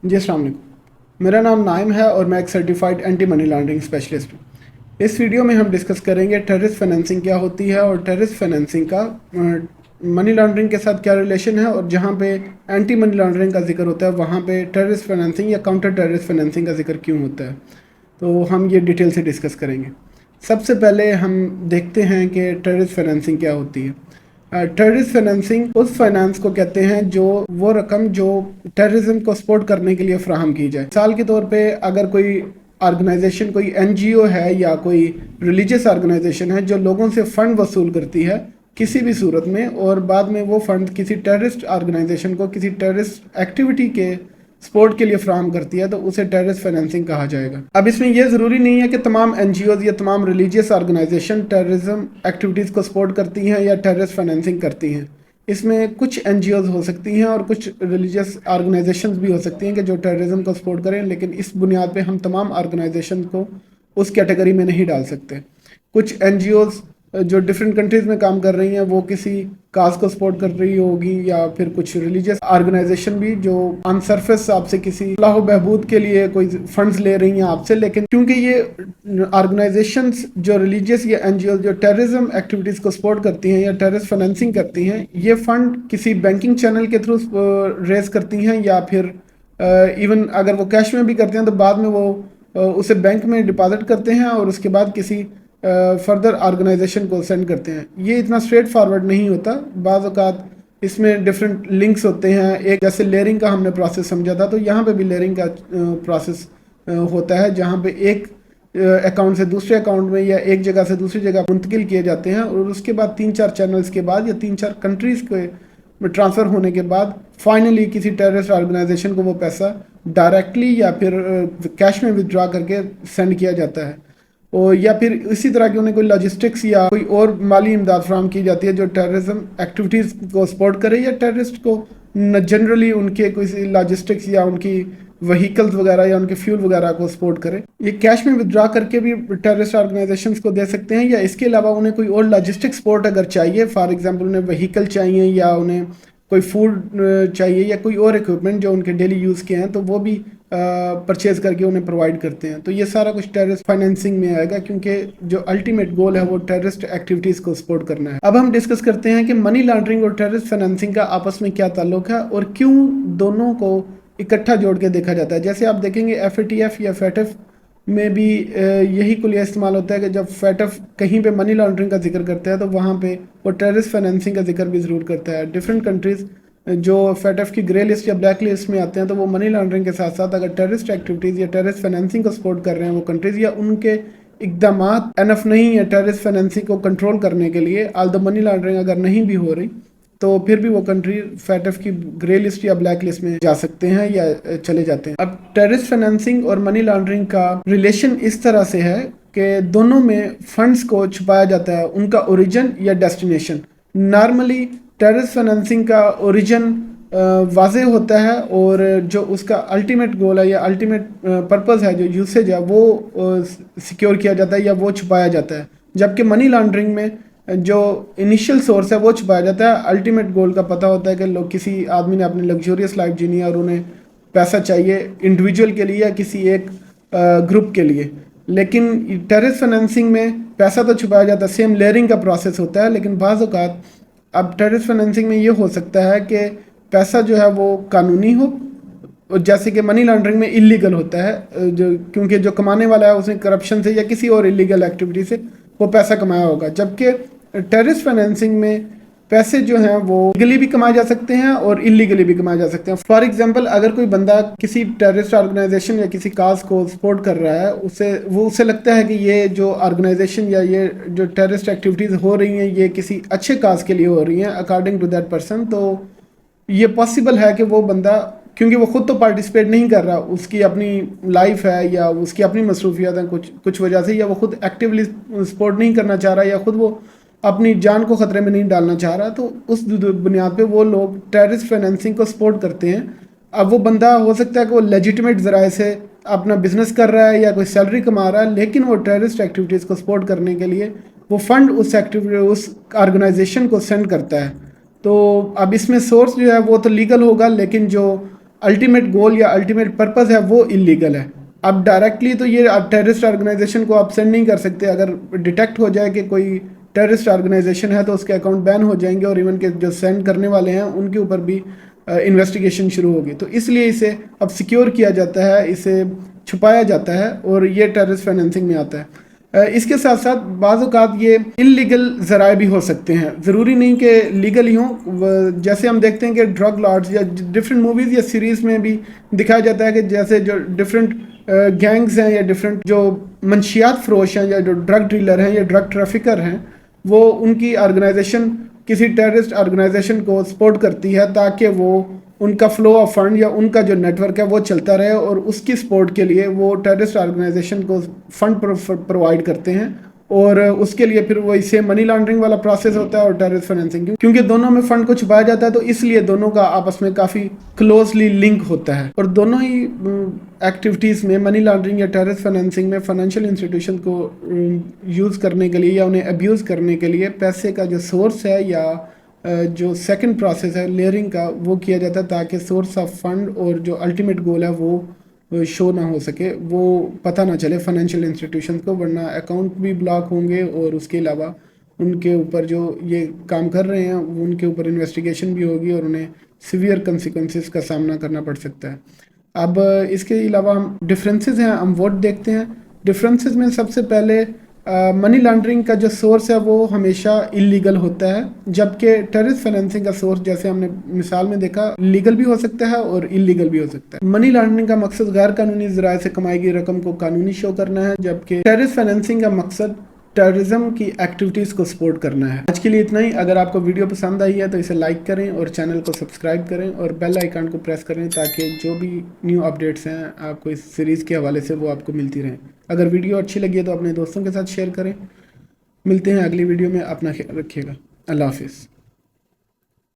जी अस्सलाम वालेकुम। मेरा नाम नाइम है और मैं एक certified anti money laundering specialist हूँ। इस वीडियो में हम डिस्कस करेंगे टेररिस्ट फाइनेंसिंग क्या होती है और टेररिस्ट फाइनेंसिंग का मनी लॉन्ड्रिंग के साथ क्या रिलेशन है, और जहाँ पे एंटी मनी लॉन्ड्रिंग का जिक्र होता है वहाँ पे टेररिस्ट फाइनेंसिंग या काउंटर टेररिस्ट फाइनेंसिंग का जिक्र क्यों होता है। तो हम ये डिटेल से डिस्कस करेंगे। सबसे पहले हम देखते हैं कि टेररिस्ट फाइनेंसिंग क्या होती है। टेररिस्ट फाइनेंसिंग उस फाइनेंस को कहते हैं जो वो रकम जो टेररिज्म को सपोर्ट करने के लिए फ्राहम की जाए। मिसाल के तौर पे अगर कोई ऑर्गेनाइजेशन, कोई एनजीओ है या कोई रिलीजियस ऑर्गेनाइजेशन है जो लोगों से फ़ंड वसूल करती है किसी भी सूरत में, और बाद में वो फ़ंड किसी टेररिस्ट ऑर्गेनाइजेशन को किसी टेररिस्ट एक्टिविटी के सपोर्ट के लिए फ्राहम करती है, तो उसे टेररिस्ट फाइनेंसिंग कहा जाएगा। अब इसमें यह ज़रूरी नहीं है कि तमाम एनजीओज़ या तमाम रिलीजियस ऑर्गेनाइजेशन टेररिज्म एक्टिविटीज़ को सपोर्ट करती हैं या टेररिस्ट फाइनेंसिंग करती हैं। इसमें कुछ एनजीओज़ हो सकती हैं और कुछ रिलीजियस ऑर्गेनाइजेशंस भी हो सकती हैं कि जो टेररिज्म को सपोर्ट करें, लेकिन इस बुनियाद पे हम तमाम ऑर्गेनाइजेशन को उस कैटेगरी में नहीं डाल सकते। कुछ एनजीओज़ जो डिफरेंट कंट्रीज़ में काम कर रही हैं वो किसी काज को सपोर्ट कर रही होगी, या फिर कुछ रिलीजियस ऑर्गेनाइजेशन भी जो ऑन सरफेस आपसे किसी फलाह बहबूद के लिए कोई फंड्स ले रही हैं आपसे, लेकिन क्योंकि ये ऑर्गेनाइजेशंस जो रिलीजियस या एनजीओ जो टेररिज्म एक्टिविटीज़ को सपोर्ट करती हैं या टेररिस्ट फाइनेंसिंग करती हैं, ये फंड किसी बैंकिंग चैनल के थ्रू रेज करती हैं, या फिर इवन अगर वो कैश में भी करते हैं तो बाद में वो उसे बैंक में डिपॉजिट करते हैं और उसके बाद किसी फर्दर ऑर्गेनाइजेशन को सेंड करते हैं। ये इतना स्ट्रेट फॉरवर्ड नहीं होता। बाज़ औक़ात इसमें डिफरेंट लिंक्स होते हैं। एक जैसे लेयरिंग का हमने प्रोसेस समझा था, तो यहाँ पे भी लेयरिंग का प्रोसेस होता है, जहाँ पे एक अकाउंट से दूसरे अकाउंट में या एक जगह से दूसरी जगह मुंतकिल किए जाते हैं, और उसके बाद 3-4 चैनल्स के बाद या 3-4 कंट्रीज़ के ट्रांसफ़र होने के बाद फाइनली किसी टेररिस्ट ऑर्गेनाइजेशन को वो पैसा डायरेक्टली या फिर कैश में विदड्रॉ करके सेंड किया जाता है, और या फिर इसी तरह की उन्हें कोई लॉजिस्टिक्स या कोई और माली इमदाद फराहम की जाती है जो टेररिज्म एक्टिविटीज़ को सपोर्ट करे, या टेररिस्ट को जनरली उनके कोई लॉजिस्टिक्स या उनकी वहीकल्स वगैरह या उनके फ्यूल वगैरह को सपोर्ट करे। ये कैश में विदड्रॉ करके भी टेररिस्ट ऑर्गेनाइजेशंस को दे सकते हैं, या इसके अलावा उन्हें कोई और लॉजिस्टिक सपोर्ट अगर चाहिए, फॉर एग्जांपल उन्हें वहीकल चाहिए या उन्हें कोई फूड चाहिए या कोई और इक्विपमेंट जो उनके डेली यूज़ के हैं, तो वो भी परचेज़ करके उन्हें प्रोवाइड करते हैं। तो ये सारा कुछ टेररिस्ट फाइनेंसिंग में आएगा, क्योंकि जो अल्टीमेट गोल है वो टेररिस्ट एक्टिविटीज़ को सपोर्ट करना है। अब हम डिस्कस करते हैं कि मनी लॉन्ड्रिंग और टेररिस्ट फाइनेंसिंग का आपस में क्या ताल्लुक है और क्यों दोनों को इकट्ठा जोड़ के देखा जाता है। जैसे आप देखेंगे FATF या FATF में भी यही कुलिया इस्तेमाल होता है कि जब FATF कहीं पे मनी लॉन्ड्रिंग का जिक्र करता है तो वहाँ पे वो टेररिस्ट फाइनेंसिंग का जिक्र भी ज़रूर करता है। डिफरेंट कंट्रीज़ जो FATF की ग्रे लिस्ट या ब्लैक लिस्ट में आते हैं, तो वो मनी लॉन्ड्रिंग के साथ साथ अगर टेररिस्ट एक्टिविटीज़ या टेररिस्ट फाइनेंसिंग को सपोर्ट कर रहे हैं वो कंट्रीज़, या उनके इक़दामात एनफ नहीं है टेररिस्ट फाइनेंसिंग को कंट्रोल करने के लिए, आल्दो मनी लॉन्ड्रिंग अगर नहीं भी हो रही, तो फिर भी वो कंट्री FATF की ग्रे लिस्ट या ब्लैक लिस्ट में जा सकते हैं या चले जाते हैं। अब टेररिस्ट फाइनेंसिंग और मनी लॉन्ड्रिंग का रिलेशन इस तरह से है कि दोनों में फंड्स को छुपाया जाता है, उनका ओरिजिन या डेस्टिनेशन। नॉर्मली टेररिस्ट फाइनेंसिंग का ओरिजिन वाज़ेह होता है और जो उसका अल्टीमेट गोल है या अल्टीमेट पर्पस है, जो यूसेज है, वो सिक्योर किया जाता है या वो छुपाया जाता है। जबकि मनी लॉन्ड्रिंग में जो इनिशियल सोर्स है वो छुपाया जाता है, अल्टीमेट गोल का पता होता है कि लोग किसी आदमी ने अपनी लग्जूरियस लाइफ जीनी है और उन्हें पैसा चाहिए इंडिविजुअल के लिए या किसी एक ग्रुप के लिए। लेकिन टेररिस्ट फाइनेंसिंग में पैसा तो छुपाया जाता है, सेम लेयरिंग का प्रोसेस होता है, लेकिन बाज़ औक़ात अब टेररिस्ट फाइनेंसिंग में ये हो सकता है कि पैसा जो है वो कानूनी हो, जैसे कि मनी लॉन्ड्रिंग में इलीगल होता है, जो क्योंकि जो कमाने वाला है उसने करप्शन से या किसी और इलीगल एक्टिविटी से वो पैसा कमाया होगा। जबकि टेररिस्ट फाइनेंसिंग में पैसे जो हैं वो लीगली भी कमाए जा सकते हैं और इलीगली भी कमाए जा सकते हैं। फॉर एग्जांपल अगर कोई बंदा किसी टेररिस्ट ऑर्गेनाइजेशन या किसी काज को सपोर्ट कर रहा है, उसे लगता है कि ये जो ऑर्गेनाइजेशन या ये जो टेररिस्ट एक्टिविटीज़ हो रही हैं ये किसी अच्छे काज के लिए हो रही हैं अकॉर्डिंग टू दैट पर्सन, तो ये पॉसिबल है कि वो बंदा, क्योंकि वो खुद तो पार्टिसिपेट नहीं कर रहा, उसकी अपनी लाइफ है या उसकी अपनी मसरूफियात हैं कुछ वजह से, या वो खुद एक्टिवली सपोर्ट नहीं करना चाह रहा या खुद वो अपनी जान को ख़तरे में नहीं डालना चाह रहा, तो उस बुनियाद पे वो लोग टेररिस्ट फाइनेंसिंग को सपोर्ट करते हैं। अब वो बंदा हो सकता है कि वो लेजिटिमेट ज़राए से अपना बिजनेस कर रहा है या कोई सैलरी कमा रहा है, लेकिन वो टेररिस्ट एक्टिविटीज़ को सपोर्ट करने के लिए वो फंड उस ऑर्गेनाइजेशन को सेंड करता है। तो अब इसमें सोर्स जो है वो तो लीगल होगा, लेकिन जो अल्टीमेट गोल या अल्टीमेट पर्पस है वो इलीगल है। अब डायरेक्टली तो ये आप टेररिस्ट ऑर्गेनाइजेशन को आप सेंड नहीं कर सकते। अगर डिटेक्ट हो जाए कि कोई टेररिस्ट ऑर्गेनाइजेशन है तो उसके अकाउंट बैन हो जाएंगे और इवन के जो सेंड करने वाले हैं उनके ऊपर भी इन्वेस्टिगेशन शुरू होगी। तो इसलिए इसे अब सिक्योर किया जाता है, इसे छुपाया जाता है और ये टेररिस्ट फाइनेंसिंग में आता है। इसके साथ साथ बाज़ औक़ात ये इलीगल ज़राए भी हो सकते हैं, ज़रूरी नहीं कि लीगल ही हों। जैसे हम देखते हैं कि ड्रग लॉर्ड्स या डिफरेंट मूवीज़ या सीरीज़ में भी दिखाया जाता है कि जैसे जो डिफरेंट गैंग्स हैं या डिफरेंट जो मंशियात फरोश हैं या जो ड्रग डीलर हैं या ड्रग ट्रैफिकर हैं, वो उनकी ऑर्गेनाइजेशन किसी टेररिस्ट ऑर्गेनाइजेशन को सपोर्ट करती है ताकि वो उनका फ्लो ऑफ फंड या उनका जो नेटवर्क है वो चलता रहे, और उसकी सपोर्ट के लिए वो टेररिस्ट ऑर्गेनाइजेशन को फंड प्रोवाइड करते हैं, और उसके लिए फिर वो इसे मनी लॉन्ड्रिंग वाला प्रोसेस होता है और टेररिस्ट फाइनेंसिंग, क्योंकि दोनों में फंड को छुपाया जाता है तो इसलिए दोनों का आपस में काफ़ी क्लोजली लिंक होता है। और दोनों ही एक्टिविटीज़ में, मनी लॉन्ड्रिंग या टेररिस्ट फाइनेंसिंग में, फाइनेंशियल इंस्टीट्यूशन को यूज़ करने के लिए या उन्हें अब्यूज़ करने के लिए पैसे का जो सोर्स है या जो सेकंड प्रोसेस है लेयरिंग का वो किया जाता है ताकि सोर्स ऑफ फंड और जो अल्टीमेट गोल है वो शो ना हो सके, वो पता ना चले फाइनेंशियल इंस्टीट्यूशंस को, वरना अकाउंट भी ब्लॉक होंगे और उसके अलावा उनके ऊपर जो ये काम कर रहे हैं उनके ऊपर इन्वेस्टिगेशन भी होगी और उन्हें सीवियर कंसिक्वेंसेस का सामना करना पड़ सकता है। अब इसके अलावा हम डिफरेंसेस हैं, हम वो देखते हैं। डिफरेंसेस में सबसे पहले मनी लॉन्ड्रिंग का जो सोर्स है वो हमेशा इलीगल होता है, जबकि टेररिस्ट फाइनेंसिंग का सोर्स, जैसे हमने मिसाल में देखा, लीगल भी हो सकता है और इलीगल भी हो सकता है। मनी लॉन्ड्रिंग का मकसद गैर कानूनी ज़राए से कमाई गई रकम को कानूनी शो करना है, जबकि टेररिस्ट फाइनेंसिंग का मकसद टेररिज्म की एक्टिविटीज़ को सपोर्ट करना है। आज के लिए इतना ही। अगर आपको वीडियो पसंद आई है तो इसे लाइक करें और चैनल को सब्सक्राइब करें और बेल आइकन को प्रेस करें ताकि जो भी न्यू अपडेट्स हैं आपको इस सीरीज़ के हवाले से वो आपको मिलती रहें। अगर वीडियो अच्छी लगी है तो अपने दोस्तों के साथ शेयर करें। मिलते हैं अगली वीडियो में, अपना ख्याल रखिएगा। अल्लाह हाफिज़।